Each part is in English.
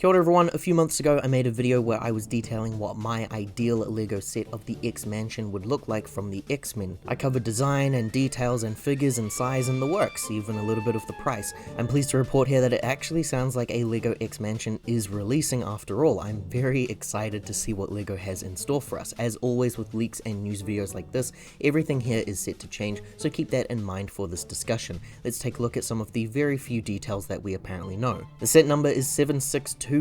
Kia ora everyone, a few months ago I made a video where I was detailing what my ideal LEGO set of the X-Mansion would look like from the X-Men. I covered design and details and figures and size and the works, even a little bit of the price. I'm pleased to report here that it actually sounds like a LEGO X-Mansion is releasing after all. I'm very excited to see what LEGO has in store for us. As always with leaks and news videos like this, everything here is set to change, so keep that in mind for this discussion. Let's take a look at some of the very few details that we apparently know. The set number is 76294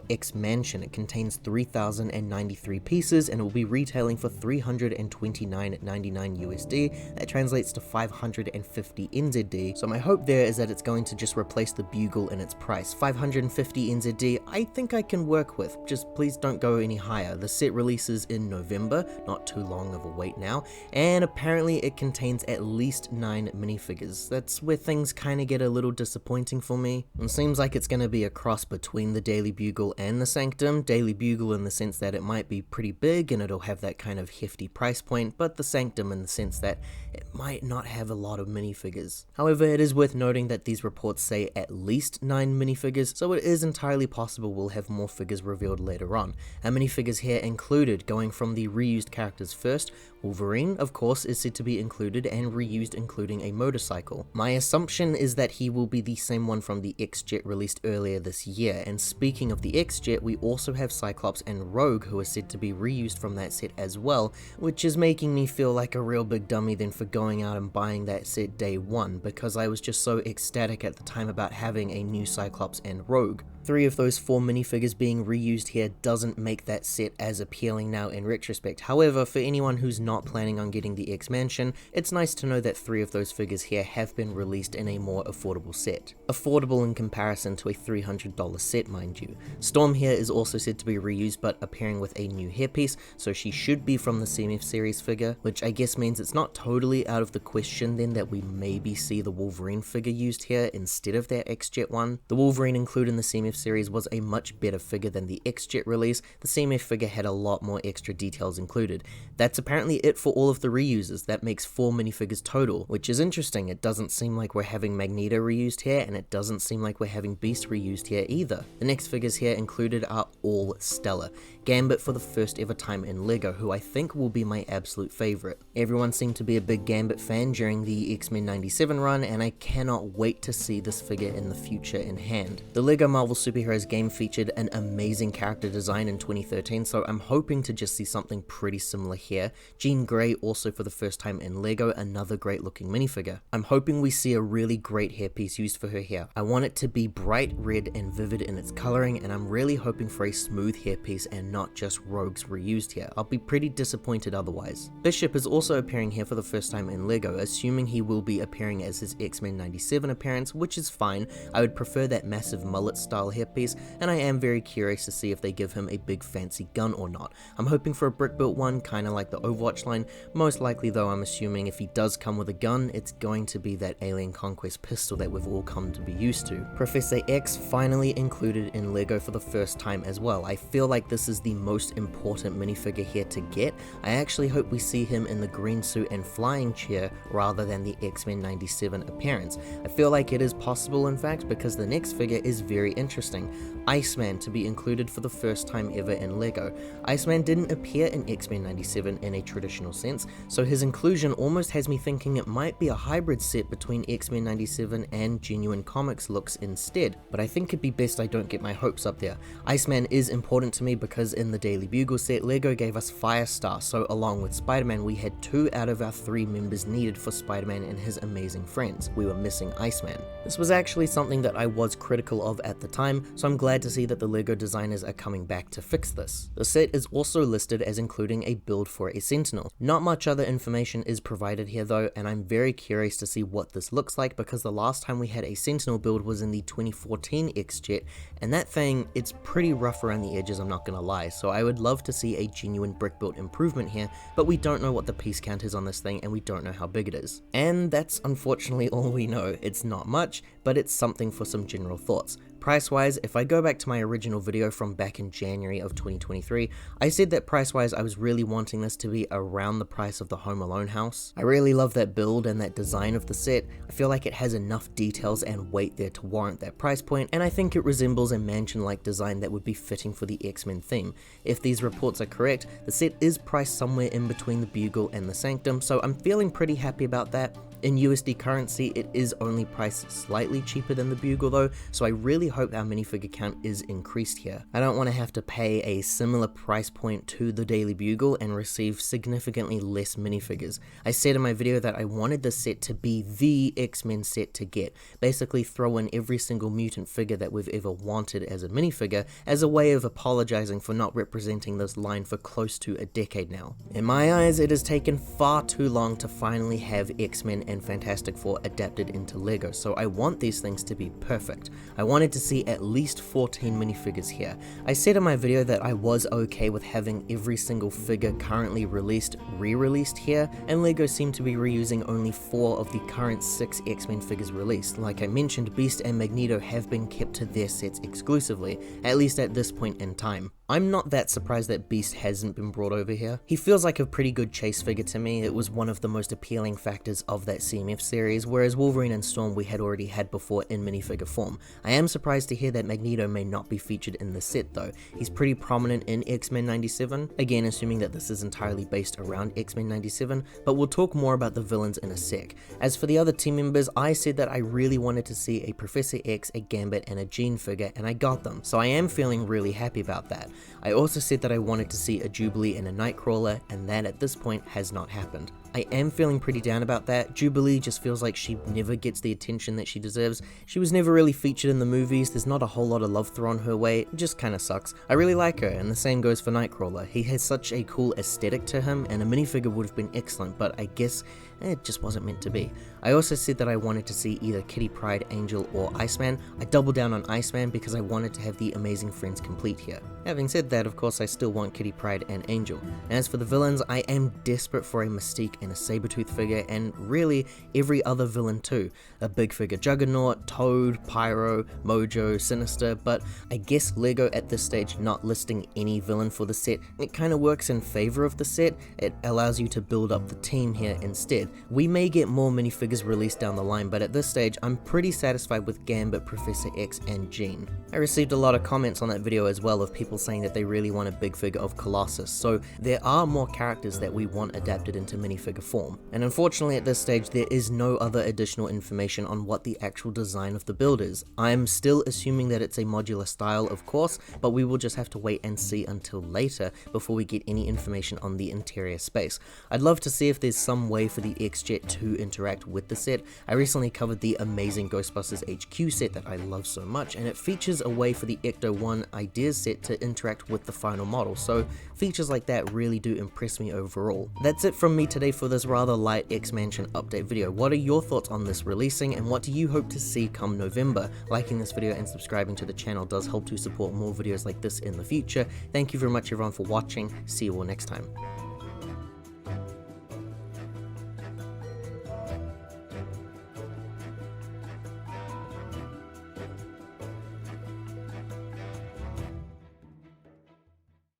X-Mansion. It contains 3,093 pieces and will be retailing for $329.99 USD. That translates to 550 NZD. So my hope there is that it's going to just replace the Bugle in its price. 550 NZD I think I can work with, just please don't go any higher. The set releases in November, not too long of a wait now, and apparently it contains at least 9 minifigures. That's where things kind of get a little disappointing for me. It seems like it's going to be a cross between the Daily Bugle and the Sanctum. Daily Bugle in the sense that it might be pretty big and it'll have that kind of hefty price point, but the Sanctum in the sense that it might not have a lot of minifigures. However, it is worth noting that these reports say at least 9 minifigures, so it is entirely possible we'll have more figures revealed later on. Our minifigures here included, going from the reused characters first, Wolverine, of course, is said to be included and reused, including a motorcycle. My assumption is that he will be the same one from the X-Jet released earlier this year, and speaking of the X-Jet, we also have Cyclops and Rogue who are said to be reused from that set as well, which is making me feel like a real big dummy then for going out and buying that set day one, because I was just so ecstatic at the time about having a new Cyclops and Rogue. 3 of those 4 minifigures being reused here doesn't make that set as appealing now in retrospect. However, for anyone who's not planning on getting the X-Mansion, it's nice to know that 3 of those figures here have been released in a more affordable set. Affordable in comparison to a $300 set, mind you. Storm here is also said to be reused but appearing with a new hairpiece, so she should be from the CMF series figure, which I guess means it's not totally out of the question then that we maybe see the Wolverine figure used here instead of that X-Jet one. The Wolverine included in the CMF series was a much better figure than the X-Jet release. The CMF figure had a lot more extra details included. That's apparently it for all of the reuses. That makes 4 minifigures total, which is interesting. It doesn't seem like we're having Magneto reused here, and it doesn't seem like we're having Beast reused here either. The next figures here included are all stellar. Gambit for the first ever time in LEGO, who I think will be my absolute favorite. Everyone seemed to be a big Gambit fan during the X-Men 97 run, and I cannot wait to see this figure in the future in hand. The LEGO Marvel Superheroes game featured an amazing character design in 2013, so I'm hoping to just see something pretty similar here. Jean Grey also for the first time in LEGO, another great looking minifigure. I'm hoping we see a really great hairpiece used for her here. I want it to be bright red and vivid in its coloring, and I'm really hoping for a smooth hairpiece and not just Rogue's reused here. I'll be pretty disappointed otherwise. Bishop is also appearing here for the first time in LEGO, assuming he will be appearing as his X-Men 97 appearance, which is fine. I would prefer that massive mullet style hairpiece, and I am very curious to see if they give him a big fancy gun or not. I'm hoping for a brick built one, kinda like the Overwatch line. Most likely though, I'm assuming if he does come with a gun, it's going to be that Alien Conquest pistol that we've all come to be used to. Professor X finally included in LEGO for the first time as well. I feel like this is the most important minifigure here to get. I actually hope we see him in the green suit and flying chair rather than the X-Men 97 appearance. I feel like it is possible in fact, because the next figure is very interesting. Iceman to be included for the first time ever in LEGO. Iceman didn't appear in X-Men 97 in a traditional sense, so his inclusion almost has me thinking it might be a hybrid set between X-Men 97 and genuine comics looks instead, but I think it'd be best I don't get my hopes up there. Iceman is important to me because in the Daily Bugle set, LEGO gave us Firestar, so along with Spider-Man, we had 2 out of our 3 members needed for Spider-Man and his amazing friends. We were missing Iceman. This was actually something that I was critical of at the time, so I'm glad to see that the LEGO designers are coming back to fix this. The set is also listed as including a build for a Sentinel. Not much other information is provided here though, and I'm very curious to see what this looks like, because the last time we had a Sentinel build was in the 2014 X-Jet, and that thing, it's pretty rough around the edges, I'm not gonna lie, so I would love to see a genuine brick built improvement here, but we don't know what the piece count is on this thing, and we don't know how big it is. And that's unfortunately all we know. It's not much, but it's something for some general thoughts. price-wise, if I go back to my original video from back in January of 2023, I said that price-wise I was really wanting this to be around the price of the Home Alone house. I really love that build and that design of the set. I feel like it has enough details and weight there to warrant that price point, and I think it resembles a mansion-like design that would be fitting for the X-Men theme. If these reports are correct, the set is priced somewhere in between the Bugle and the Sanctum, so I'm feeling pretty happy about that. In USD currency, it is only priced slightly cheaper than the Bugle though, so I really hope our minifigure count is increased here. I don't want to have to pay a similar price point to the Daily Bugle and receive significantly less minifigures. I said in my video that I wanted the set to be the X-Men set to get, basically throw in every single mutant figure that we've ever wanted as a minifigure as a way of apologizing for not representing this line for close to a decade now. In my eyes, it has taken far too long to finally have X-Men and Fantastic Four adapted into LEGO, so I want these things to be perfect. I wanted to see at least 14 minifigures here. I said in my video that I was okay with having every single figure currently released re-released here, and LEGO seemed to be reusing only 4 of the current 6 X-Men figures released. Like I mentioned, Beast and Magneto have been kept to their sets exclusively, at least at this point in time. I'm not that surprised that Beast hasn't been brought over here. He feels like a pretty good chase figure to me. It was one of the most appealing factors of that CMF series, whereas Wolverine and Storm we had already had before in minifigure form. I am surprised to hear that Magneto may not be featured in the set though. He's pretty prominent in X-Men 97, again assuming that this is entirely based around X-Men 97, but we'll talk more about the villains in a sec. As for the other team members, I said that I really wanted to see a Professor X, a Gambit, and a Jean figure, and I got them, so I am feeling really happy about that. I also said that I wanted to see a Jubilee and a Nightcrawler, and that at this point has not happened. I am feeling pretty down about that. Jubilee just feels like she never gets the attention that she deserves. She was never really featured in the movies, there's not a whole lot of love thrown her way, it just kinda sucks. I really like her, and the same goes for Nightcrawler. He has such a cool aesthetic to him, and a minifigure would have been excellent, but I guess it just wasn't meant to be. I also said that I wanted to see either Kitty Pryde, Angel, or Iceman. I doubled down on Iceman because I wanted to have the Amazing Friends complete here. Having said that, of course I still want Kitty Pryde and Angel. As for the villains, I am desperate for a Mystique and a Sabretooth figure, and really every other villain too. A big figure Juggernaut, Toad, Pyro, Mojo, Sinister, but I guess LEGO at this stage not listing any villain for the set, it kinda works in favor of the set. It allows you to build up the team here instead. We may get more minifigures released down the line, but at this stage I'm pretty satisfied with Gambit, Professor X, and Jean. I received a lot of comments on that video as well of people saying that they really want a big figure of Colossus, so there are more characters that we want adapted into minifigure form. And unfortunately at this stage there is no other additional information on what the actual design of the build is. I'm still assuming that it's a modular style, of course, but we will just have to wait and see until later before we get any information on the interior space. I'd love to see if there's some way for the X-Jet to interact with the set. I recently covered the amazing Ghostbusters HQ set that I love so much, and it features a way for the Ecto-1 Ideas set to interact with the final model, so features like that really do impress me overall. That's it from me today for this rather light X-Mansion update video. What are your thoughts on this releasing, and what do you hope to see come November? Liking this video and subscribing to the channel does help to support more videos like this in the future. Thank you very much everyone for watching, see you all next time.